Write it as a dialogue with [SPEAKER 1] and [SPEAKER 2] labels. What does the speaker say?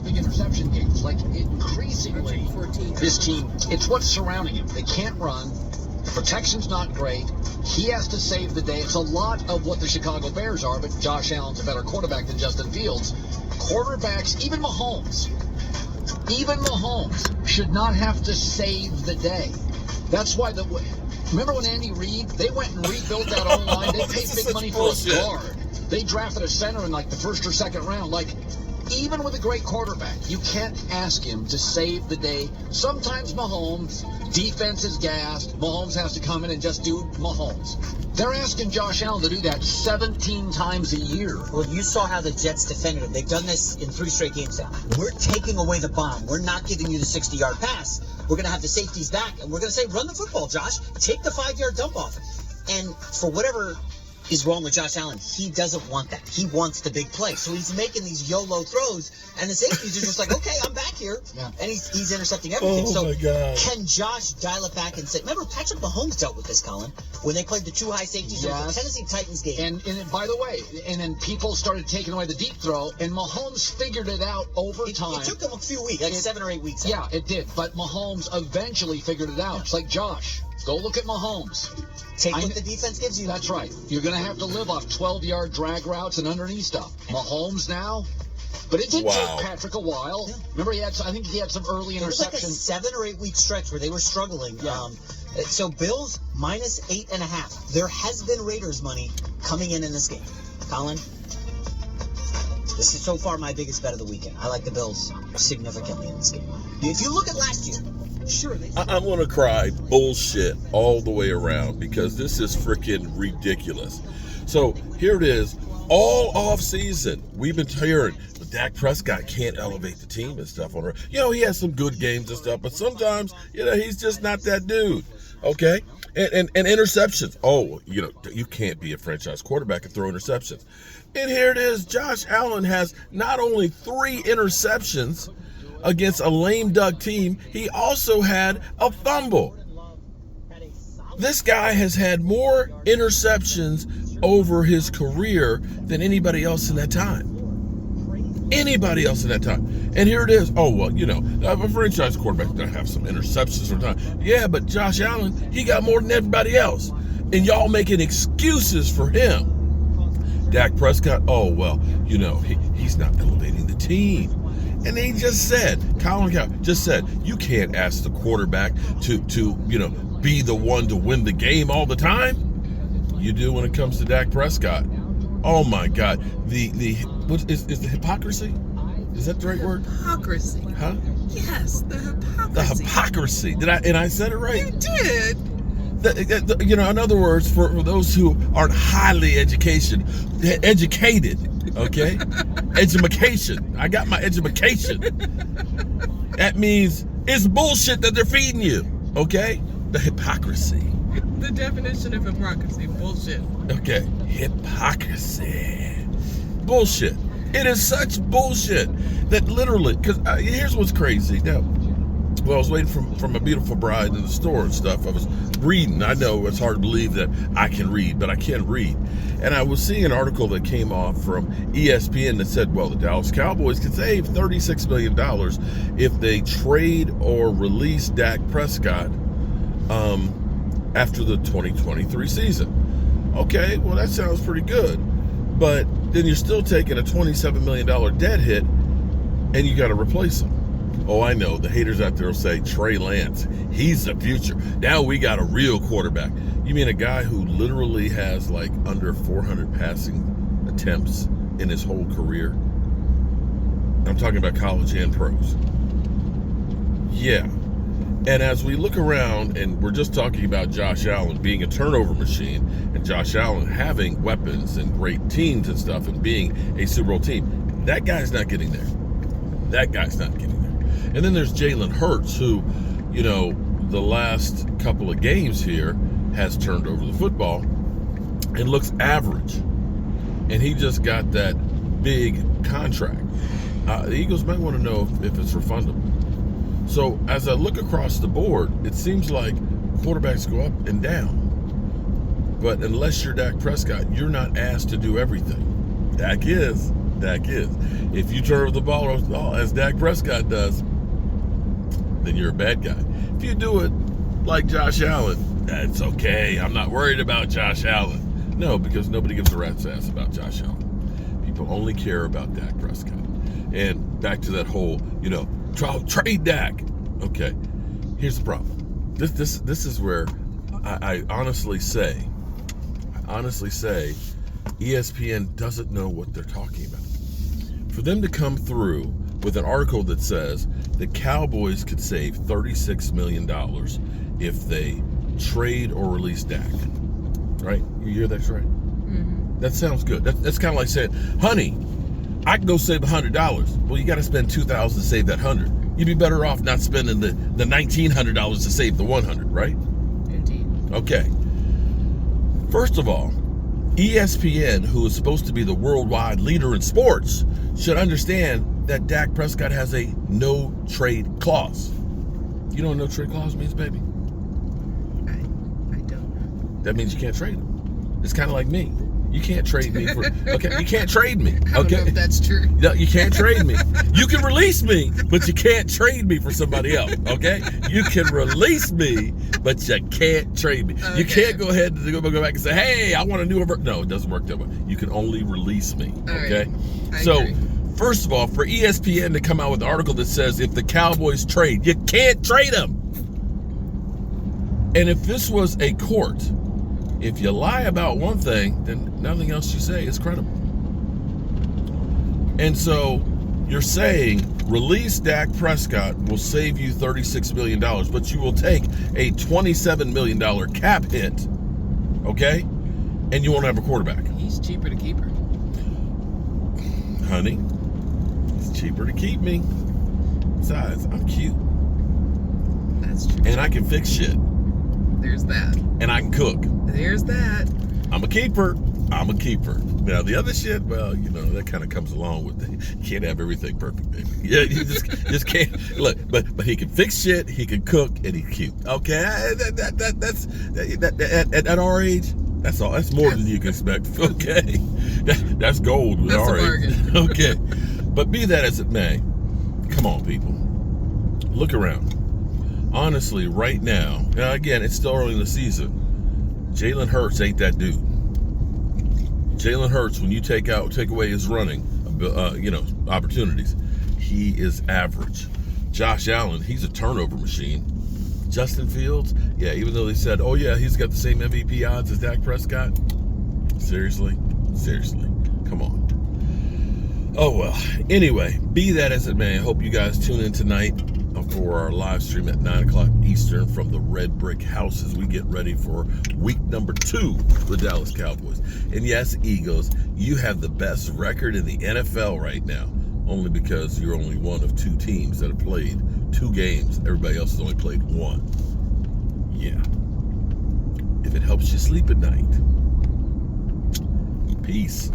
[SPEAKER 1] big interception games. Like, increasingly, this team, it's what's surrounding him. They can't run. The protection's not great. He has to save the day. It's a lot of what the Chicago Bears are, but Josh Allen's a better quarterback than Justin Fields. Quarterbacks, even Mahomes should not have to save the day. That's why remember when Andy Reid, they went and rebuilt that O-line. They paid big money for a guard. They drafted a center in like the first or second round. Like, even with a great quarterback, you can't ask him to save the day. Sometimes Mahomes, defense is gassed. Mahomes has to come in and just do Mahomes. They're asking Josh Allen to do that 17 times a year.
[SPEAKER 2] Well, you saw how the Jets defended him. They've done this in 3 straight games now. We're taking away the bomb. We're not giving you the 60-yard pass. We're going to have the safeties back, and we're going to say, run the football, Josh. Take the 5-yard dump off. And for whatever is wrong with Josh Allen, he doesn't want that. He wants the big play. So he's making these YOLO throws, and the safeties are just like, okay, I'm back here. Yeah. And he's intercepting everything.
[SPEAKER 3] Oh, my God.
[SPEAKER 2] Can Josh dial it back and say, remember, Patrick Mahomes dealt with this, Colin, when they played the 2 high safeties in the Tennessee Titans game.
[SPEAKER 1] And by the way, and then people started taking away the deep throw, and Mahomes figured it out over time.
[SPEAKER 2] It took them a few weeks, like 7 or 8 weeks.
[SPEAKER 1] Yeah, it did. But Mahomes eventually figured it out. It's like, Josh, go look at Mahomes.
[SPEAKER 2] Take what the defense gives you.
[SPEAKER 1] That's right. You're going to have to live off 12-yard drag routes and underneath stuff. Mahomes now. But it did take Patrick a while. Yeah. Remember, I think he had some early interceptions. It was like a 7 or 8 week stretch where they were struggling.
[SPEAKER 2] Yeah. So Bills minus 8.5. There has been Raiders money coming in this game. Colin, this is so far my biggest bet of the weekend. I like the Bills significantly in this game. If you look at last year, sure,
[SPEAKER 3] I'm going to cry bullshit all the way around because this is freaking ridiculous. So here it is. All off season, we've been hearing, but Dak Prescott can't elevate the team and stuff on her. He has some good games and stuff, but sometimes, he's just not that dude. Okay? And interceptions. Oh, you can't be a franchise quarterback and throw interceptions. And here it is. Josh Allen has not only 3 interceptions against a lame duck team, he also had a fumble. This guy has had more interceptions over his career than anybody else in that time. Anybody else in that time. And here it is. Oh, well, a franchise quarterback doesn't have some interceptions from time. Yeah, but Josh Allen, he got more than everybody else. And y'all making excuses for him. Dak Prescott, oh, well, he's not elevating the team. And they just said, Colin Cowboy just said, you can't ask the quarterback to be the one to win the game all the time. You do when it comes to Dak Prescott. Oh my God, what is the hypocrisy? Is that the right word?
[SPEAKER 4] Hypocrisy.
[SPEAKER 3] Huh?
[SPEAKER 4] Yes, the hypocrisy.
[SPEAKER 3] The hypocrisy. I said it right?
[SPEAKER 4] You did.
[SPEAKER 3] In other words, for those who aren't highly educated, okay? Education. I got my education. That means it's bullshit that they're feeding you, okay? The hypocrisy.
[SPEAKER 4] The definition of hypocrisy, bullshit.
[SPEAKER 3] Okay, hypocrisy. Bullshit. It is such bullshit that literally, because here's what's crazy. Now, I was waiting from a beautiful bride in the store and stuff. I was reading. I know it's hard to believe that I can read, but I can read. And I was seeing an article that came off from ESPN that said, well, the Dallas Cowboys could save $36 million if they trade or release Dak Prescott after the 2023 season. Okay, well, that sounds pretty good. But then you're still taking a $27 million dead hit, and you got to replace him. Oh, I know. The haters out there will say, Trey Lance, he's the future. Now we got a real quarterback. You mean a guy who literally has like under 400 passing attempts in his whole career? I'm talking about college and pros. Yeah. And as we look around, and we're just talking about Josh Allen being a turnover machine, and Josh Allen having weapons and great teams and stuff, and being a Super Bowl team, that guy's not getting there. That guy's not getting there. And then there's Jalen Hurts, who, the last couple of games here has turned over the football and looks average. And he just got that big contract. The Eagles might want to know if it's refundable. So as I look across the board, it seems like quarterbacks go up and down. But unless you're Dak Prescott, you're not asked to do everything. Dak is. Dak is. If you turn the ball over as Dak Prescott does, then you're a bad guy. If you do it like Josh Allen, that's okay. I'm not worried about Josh Allen. No, because nobody gives a rat's ass about Josh Allen. People only care about Dak Prescott. And back to that whole, trade Dak. Okay, here's the problem. This is where I honestly say ESPN doesn't know what they're talking about. For them to come through with an article that says the Cowboys could save $36 million if they trade or release Dak. Right? You hear that right?
[SPEAKER 4] Mm-hmm.
[SPEAKER 3] That sounds good. That's kind of like saying, honey, I can go save $100. Well, you got to spend $2,000 to save that $100. You'd be better off not spending the $1,900 to save the $100, right?
[SPEAKER 4] Indeed.
[SPEAKER 3] Okay. First of all, ESPN, who is supposed to be the worldwide leader in sports, should understand that Dak Prescott has a no-trade clause. You know what no trade clause means, baby?
[SPEAKER 4] I don't know.
[SPEAKER 3] That means you can't trade him. It's kind of like me. You can't trade me for, okay? You can't trade me,
[SPEAKER 4] I don't know
[SPEAKER 3] okay?
[SPEAKER 4] if that's true.
[SPEAKER 3] No, you can't trade me. You can release me, but you can't trade me for somebody else, okay? You can release me, but you can't trade me.
[SPEAKER 4] Okay.
[SPEAKER 3] You can't go ahead and go back and say, hey, I want a new... No, it doesn't work that way. You can only release me, okay?
[SPEAKER 4] Right.
[SPEAKER 3] So,
[SPEAKER 4] agree.
[SPEAKER 3] first of all, for ESPN to come out with an article that says if the Cowboys trade, you can't trade them. And if this was a court, if you lie about one thing, then nothing else you say is credible. And so you're saying release Dak Prescott will save you $36 million, but you will take a $27 million cap hit, okay? And you won't have a quarterback.
[SPEAKER 4] He's cheaper to keep her.
[SPEAKER 3] Honey, it's cheaper to keep me. Besides, I'm cute.
[SPEAKER 4] That's true.
[SPEAKER 3] And I can fix shit.
[SPEAKER 4] There's that.
[SPEAKER 3] And I can cook.
[SPEAKER 4] There's that.
[SPEAKER 3] I'm a keeper. Now, the other shit, well, that kind of comes along with it. You can't have everything perfect, baby. Yeah, you just can't. Look, but he can fix shit, he can cook, and he's cute. Okay? At our age, that's all. That's more than you can expect. Okay? That's gold with
[SPEAKER 4] That's
[SPEAKER 3] our
[SPEAKER 4] a
[SPEAKER 3] age.
[SPEAKER 4] bargain.
[SPEAKER 3] Okay. But be that as it may, come on, people. Look around. Honestly, right now again, it's still early in the season. Jalen Hurts ain't that dude. Jalen Hurts, when you take away his running, opportunities, he is average. Josh Allen, he's a turnover machine. Justin Fields, yeah, even though they said, oh yeah, he's got the same MVP odds as Dak Prescott. Seriously, come on. Oh well. Anyway, be that as it may, I hope you guys tune in tonight for our live stream at 9 o'clock Eastern from the Red Brick House as we get ready for week number 2 with the Dallas Cowboys. And yes, Eagles, you have the best record in the NFL right now, only because you're only one of 2 teams that have played 2 games. Everybody else has only played 1. Yeah. If it helps you sleep at night. Peace.